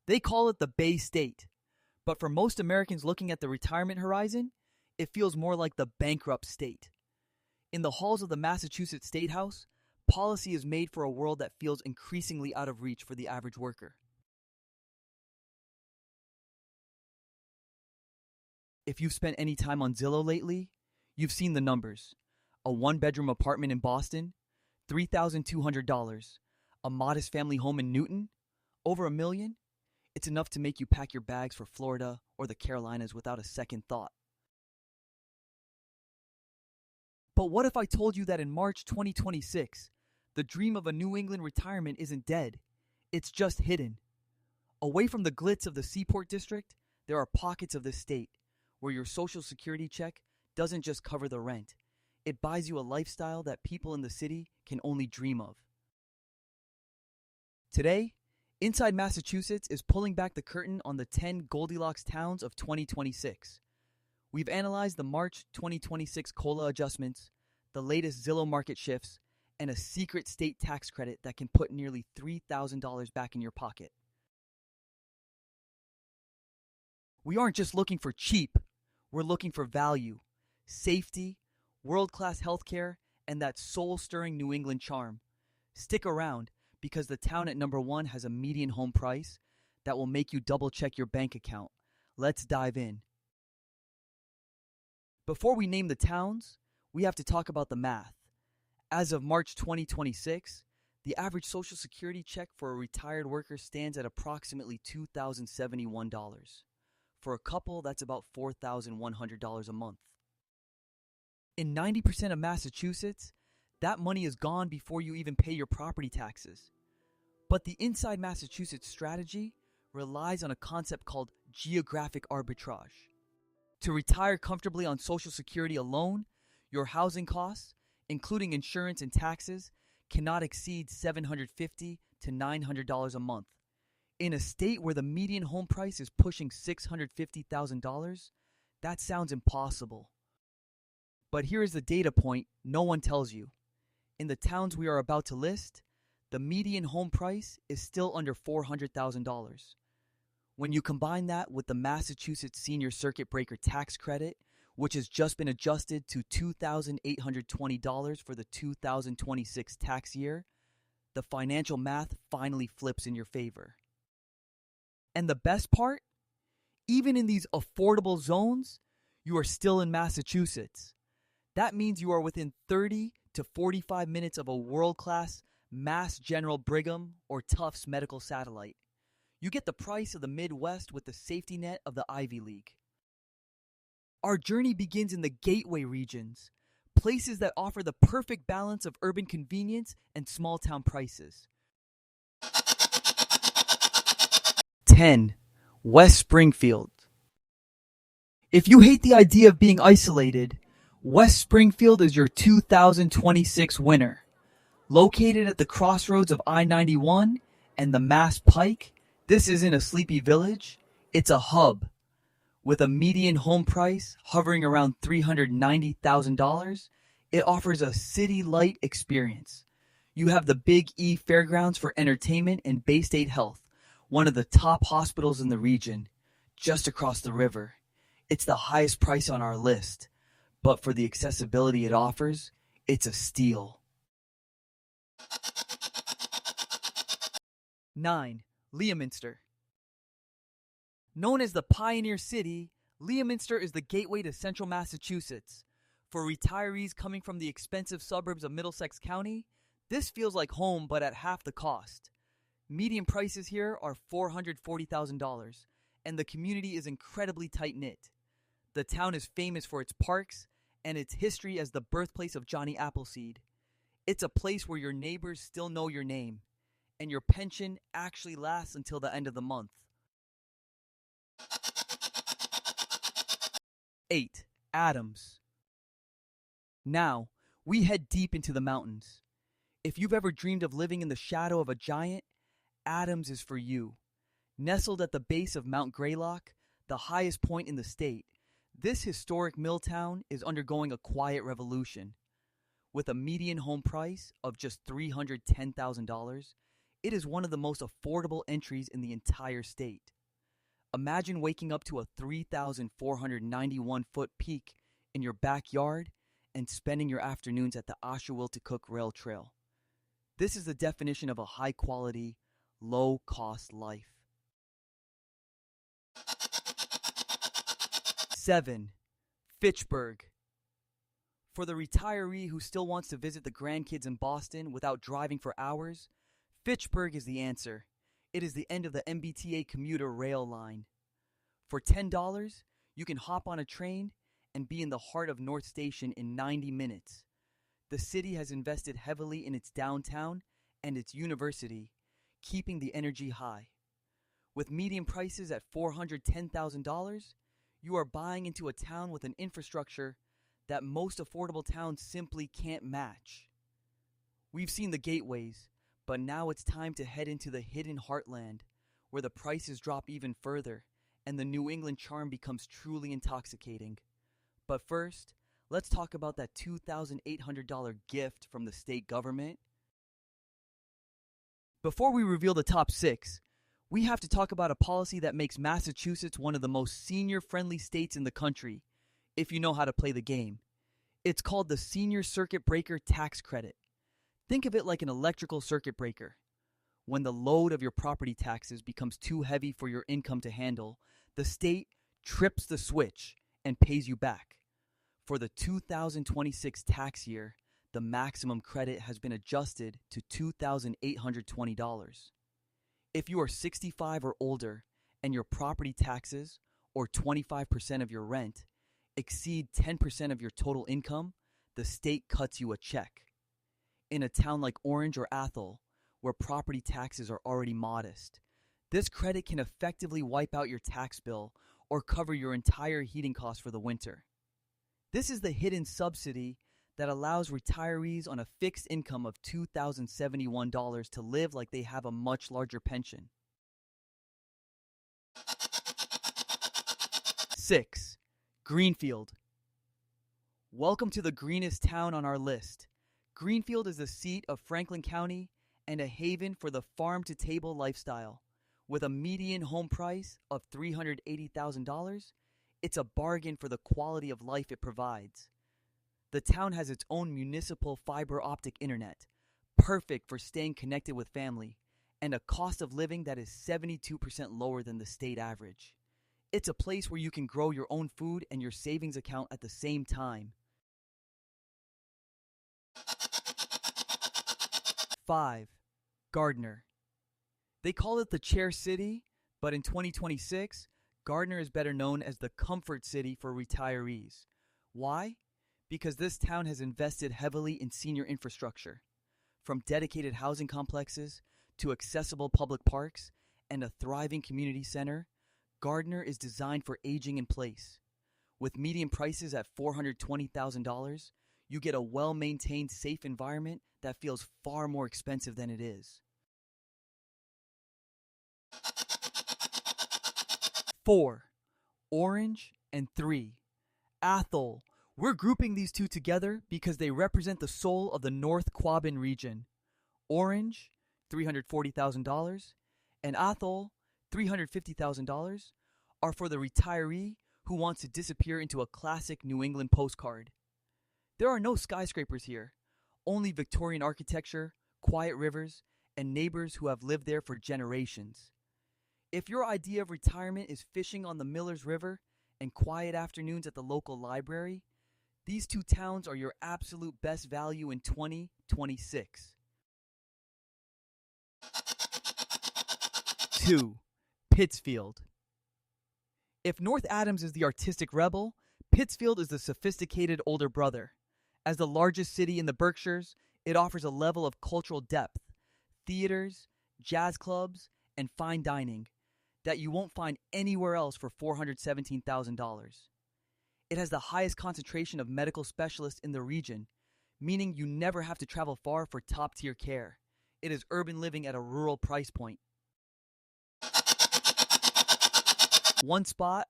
They call it the Bay State, but for most Americans looking at the retirement horizon, it feels more like the bankrupt state. In the halls of the Massachusetts State House, policy is made for a world that feels increasingly out of reach for the average worker. If you've spent any time on Zillow lately, you've seen the numbers. A one-bedroom apartment in Boston, $3,200. A modest family home in Newton, over $1 million. It's enough to make you pack your bags for Florida or the Carolinas without a second thought. But what if I told you that in March 2026, the dream of a New England retirement isn't dead, it's just hidden? Away from the glitz of the Seaport District, there are pockets of this state where your Social Security check doesn't just cover the rent. It buys you a lifestyle that people in the city can only dream of. Today, Inside Massachusetts is pulling back the curtain on the 10 Goldilocks towns of 2026. We've analyzed the March 2026 COLA adjustments, the latest Zillow market shifts, and a secret state tax credit that can put nearly $3,000 back in your pocket. We aren't just looking for cheap, we're looking for value, safety, world-class healthcare, and that soul-stirring New England charm. Stick around, because the town at number 1 has a median home price that will make you double-check your bank account. Let's dive in. Before we name the towns, we have to talk about the math. As of March 2026, the average Social Security check for a retired worker stands at approximately $2,071. For a couple, that's about $4,100 a month. In 90% of Massachusetts, that money is gone before you even pay your property taxes. But the Inside Massachusetts strategy relies on a concept called geographic arbitrage. To retire comfortably on Social Security alone, your housing costs, including insurance and taxes, cannot exceed $750 to $900 a month. In a state where the median home price is pushing $650,000, that sounds impossible. But here is the data point no one tells you. In the towns we are about to list, the median home price is still under $400,000. When you combine that with the Massachusetts Senior Circuit Breaker tax credit, which has just been adjusted to $2,820 for the 2026 tax year, the financial math finally flips in your favor. And the best part? Even in these affordable zones, you are still in Massachusetts. That means you are within 30 to 45 minutes of a world-class Mass General Brigham or Tufts medical satellite. You get the price of the Midwest with the safety net of the Ivy League. Our journey begins in the gateway regions, places that offer the perfect balance of urban convenience and small-town prices. 10. West Springfield. If you hate the idea of being isolated, West Springfield is your 2026 winner. Located at the crossroads of I-91 and the Mass Pike, this isn't a sleepy village, it's a hub. With a median home price hovering around $390,000, it offers a city-light experience. You have the Big E Fairgrounds for entertainment and Bay State Health, one of the top hospitals in the region, just across the river. It's the highest price on our list, but for the accessibility it offers, it's a steal. 9. Leominster. Known as the Pioneer City, Leominster is the gateway to central Massachusetts. For retirees coming from the expensive suburbs of Middlesex County, this feels like home but at half the cost. Median prices here are $440,000, and the community is incredibly tight-knit. The town is famous for its parks and its history as the birthplace of Johnny Appleseed. It's a place where your neighbors still know your name, and your pension actually lasts until the end of the month. 8. Adams. Now, we head deep into the mountains. If you've ever dreamed of living in the shadow of a giant, Adams is for you. Nestled at the base of Mount Greylock, the highest point in the state, this historic mill town is undergoing a quiet revolution. With a median home price of just $310,000, It is one of the most affordable entries in the entire state. Imagine waking up to a 3,491-foot peak in your backyard and spending your afternoons at the Ashawilticook Rail Trail. This is the definition of a high-quality, low-cost life. 7. Fitchburg. For the retiree who still wants to visit the grandkids in Boston without driving for hours, Fitchburg is the answer. It is the end of the MBTA commuter rail line. For $10, you can hop on a train and be in the heart of North Station in 90 minutes. The city has invested heavily in its downtown and its university, keeping the energy high. With median prices at $410,000, you are buying into a town with an infrastructure that most affordable towns simply can't match. We've seen the gateways, but now it's time to head into the hidden heartland, where the prices drop even further and the New England charm becomes truly intoxicating. But first, let's talk about that $2,800 gift from the state government. Before we reveal the top 6, we have to talk about a policy that makes Massachusetts one of the most senior-friendly states in the country, if you know how to play the game. It's called the Senior Circuit Breaker Tax Credit. Think of it like an electrical circuit breaker. When the load of your property taxes becomes too heavy for your income to handle, the state trips the switch and pays you back. For the 2026 tax year, the maximum credit has been adjusted to $2,820. If you are 65 or older and your property taxes, or 25% of your rent, exceed 10% of your total income, the state cuts you a check. In a town like Orange or Athol, where property taxes are already modest, this credit can effectively wipe out your tax bill or cover your entire heating costs for the winter. This is the hidden subsidy that allows retirees on a fixed income of $2,071 to live like they have a much larger pension. 6. Greenfield. Welcome to the greenest town on our list. Greenfield is the seat of Franklin County and a haven for the farm-to-table lifestyle. With a median home price of $380,000, it's a bargain for the quality of life it provides. The town has its own municipal fiber optic internet, perfect for staying connected with family, and a cost of living that is 72% lower than the state average. It's a place where you can grow your own food and your savings account at the same time. 5. Gardner. They call it the Chair City, but in 2026, Gardner is better known as the Comfort City for retirees. Why? Because this town has invested heavily in senior infrastructure. From dedicated housing complexes to accessible public parks and a thriving community center, Gardner is designed for aging in place. With median prices at $420,000, you get a well-maintained, safe environment that feels far more expensive than it is. 4. Orange, and 3. Athol. We're grouping these two together because they represent the soul of the North Quabbin region. Orange, $340,000, and Athol, $350,000, are for the retiree who wants to disappear into a classic New England postcard. There are no skyscrapers here, only Victorian architecture, quiet rivers, and neighbors who have lived there for generations. If your idea of retirement is fishing on the Millers River and quiet afternoons at the local library, these two towns are your absolute best value in 2026. 2. Pittsfield. If North Adams is the artistic rebel, Pittsfield is the sophisticated older brother. As the largest city in the Berkshires, it offers a level of cultural depth, theaters, jazz clubs, and fine dining that you won't find anywhere else for $417,000. It has the highest concentration of medical specialists in the region, meaning you never have to travel far for top-tier care. It is urban living at a rural price point. 1 spot,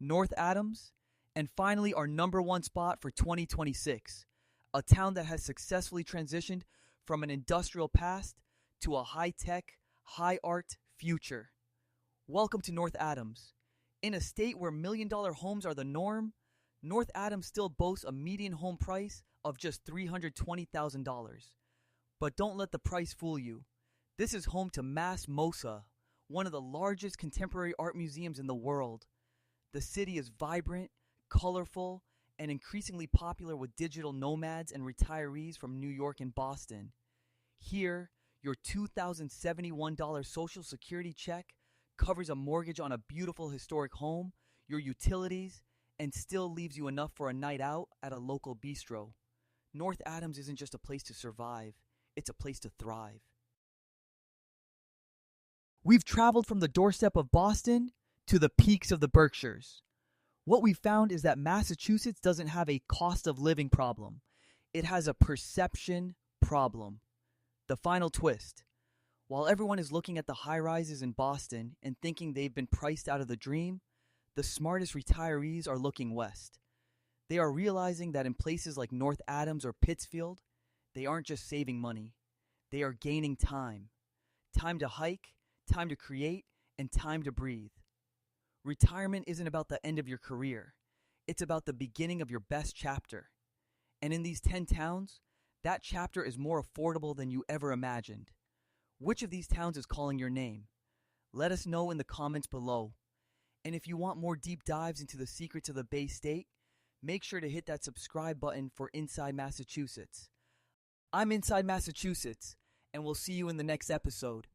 North Adams, and finally our number 1 spot for 2026, a town that has successfully transitioned from an industrial past to a high-tech, high-art future. Welcome to North Adams. In a state where million-dollar homes are the norm, North Adams still boasts a median home price of just $320,000. But don't let the price fool you. This is home to Mass MOSA, one of the largest contemporary art museums in the world. The city is vibrant, colorful, and increasingly popular with digital nomads and retirees from New York and Boston. Here, your $2,071 Social Security check covers a mortgage on a beautiful historic home, your utilities, and still leaves you enough for a night out at a local bistro. North Adams isn't just a place to survive, it's a place to thrive. We've traveled from the doorstep of Boston to the peaks of the Berkshires. What we found is that Massachusetts doesn't have a cost of living problem. It has a perception problem. The final twist. While everyone is looking at the high-rises in Boston and thinking they've been priced out of the dream, the smartest retirees are looking west. They are realizing that in places like North Adams or Pittsfield, they aren't just saving money. They are gaining time. Time to hike, time to create, and time to breathe. Retirement isn't about the end of your career. It's about the beginning of your best chapter. And in these 10 towns, that chapter is more affordable than you ever imagined. Which of these towns is calling your name? Let us know in the comments below. And if you want more deep dives into the secrets of the Bay State, make sure to hit that subscribe button for Inside Massachusetts. I'm Inside Massachusetts, and we'll see you in the next episode.